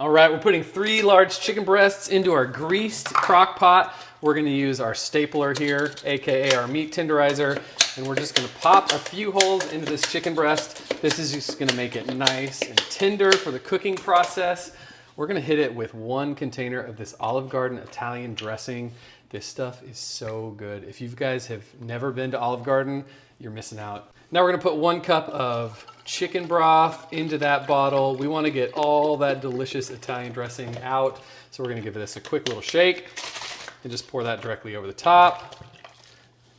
All right, we're putting 3 large chicken breasts into our greased crock pot. We're gonna use our stapler here, AKA our meat tenderizer, and we're just gonna pop a few holes into this chicken breast. This is just gonna make it nice and tender for the cooking process. We're gonna hit it with 1 container of this Olive Garden Italian dressing. This stuff is so good. If you guys have never been to Olive Garden, you're missing out. Now we're gonna put 1 cup of chicken broth into that bottle. We wanna get all that delicious Italian dressing out. So we're gonna give this a quick little shake and just pour that directly over the top.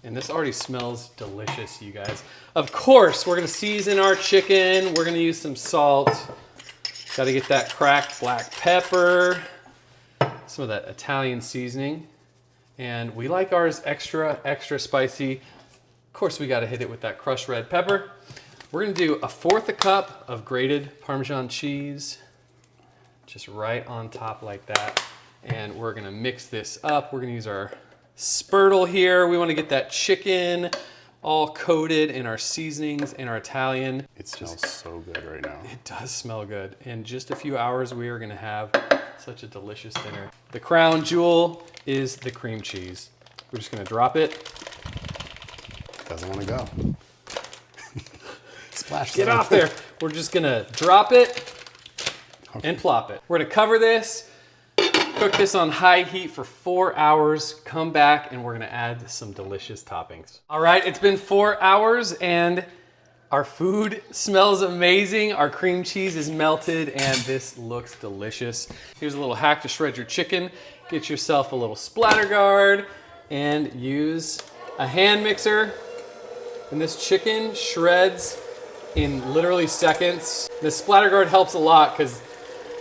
And this already smells delicious, you guys. Of course, we're gonna season our chicken. We're gonna use some salt. Gotta get that cracked black pepper, some of that Italian seasoning. And we like ours extra, extra spicy. Of course, we gotta hit it with that crushed red pepper. We're gonna do 1/4 cup of grated Parmesan cheese, just right on top like that. And we're gonna mix this up. We're gonna use our spurtle here. We wanna get that chicken all coated in our seasonings and our Italian. It smells so good right now. It does smell good. In just a few hours, we are gonna have such a delicious dinner. The crown jewel is the cream cheese. We're just gonna drop it. Doesn't want to go. Splash. Get off there. We're just gonna drop it and plop it. We're gonna cover this, cook this on high heat for 4 hours, come back, and we're gonna add some delicious toppings. All right, it's been 4 hours and our food smells amazing. Our cream cheese is melted and this looks delicious. Here's a little hack to shred your chicken. Get yourself a little splatter guard and use a hand mixer. And this chicken shreds in literally seconds. This splatter guard helps a lot because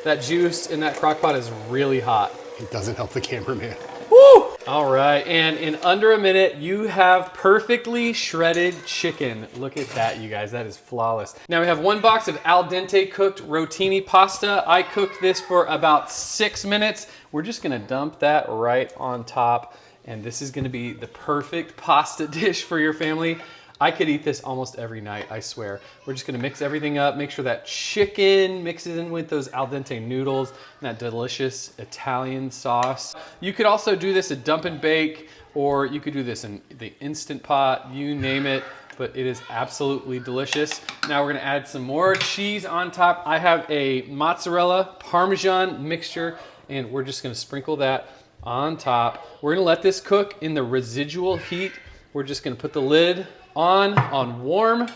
that juice in that crock pot is really hot. It doesn't help the cameraman. Woo! All right, and in under a minute, you have perfectly shredded chicken. Look at that, you guys, that is flawless. Now we have 1 box of al dente cooked rotini pasta. I cooked this for about 6 minutes. We're just gonna dump that right on top, and this is gonna be the perfect pasta dish for your family. I could eat this almost every night, I swear. We're just gonna mix everything up, make sure that chicken mixes in with those al dente noodles and that delicious Italian sauce. You could also do this at dump and bake, or you could do this in the Instant Pot, you name it, but it is absolutely delicious. Now we're gonna add some more cheese on top. I have a mozzarella Parmesan mixture, and we're just gonna sprinkle that on top. We're gonna let this cook in the residual heat. We're just gonna put the lid on warm,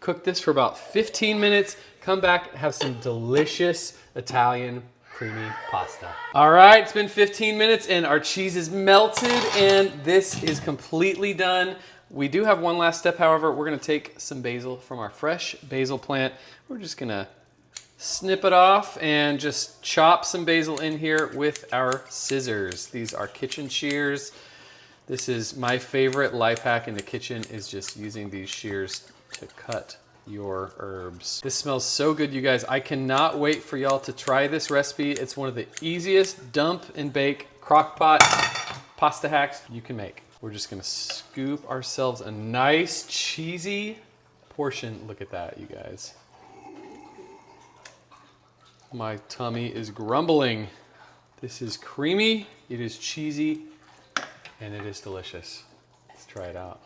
cook this for about 15 minutes, come back, have some delicious Italian creamy pasta. All right, it's been 15 minutes and our cheese is melted and this is completely done. We do have one last step, however. We're gonna take some basil from our fresh basil plant. We're just gonna snip it off and just chop some basil in here with our scissors. These are kitchen shears. This is my favorite life hack in the kitchen, is just using these shears to cut your herbs. This smells so good, you guys. I cannot wait for y'all to try this recipe. It's one of the easiest dump and bake crock pot pasta hacks you can make. We're just gonna scoop ourselves a nice cheesy portion. Look at that, you guys. My tummy is grumbling. This is creamy, it is cheesy, and it is delicious. Let's try it out.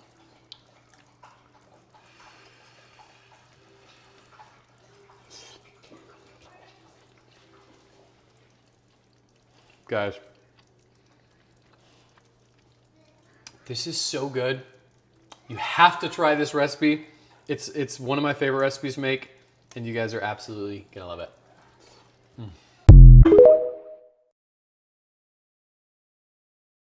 Guys, this is so good. You have to try this recipe. It's one of my favorite recipes to make, and you guys are absolutely gonna love it.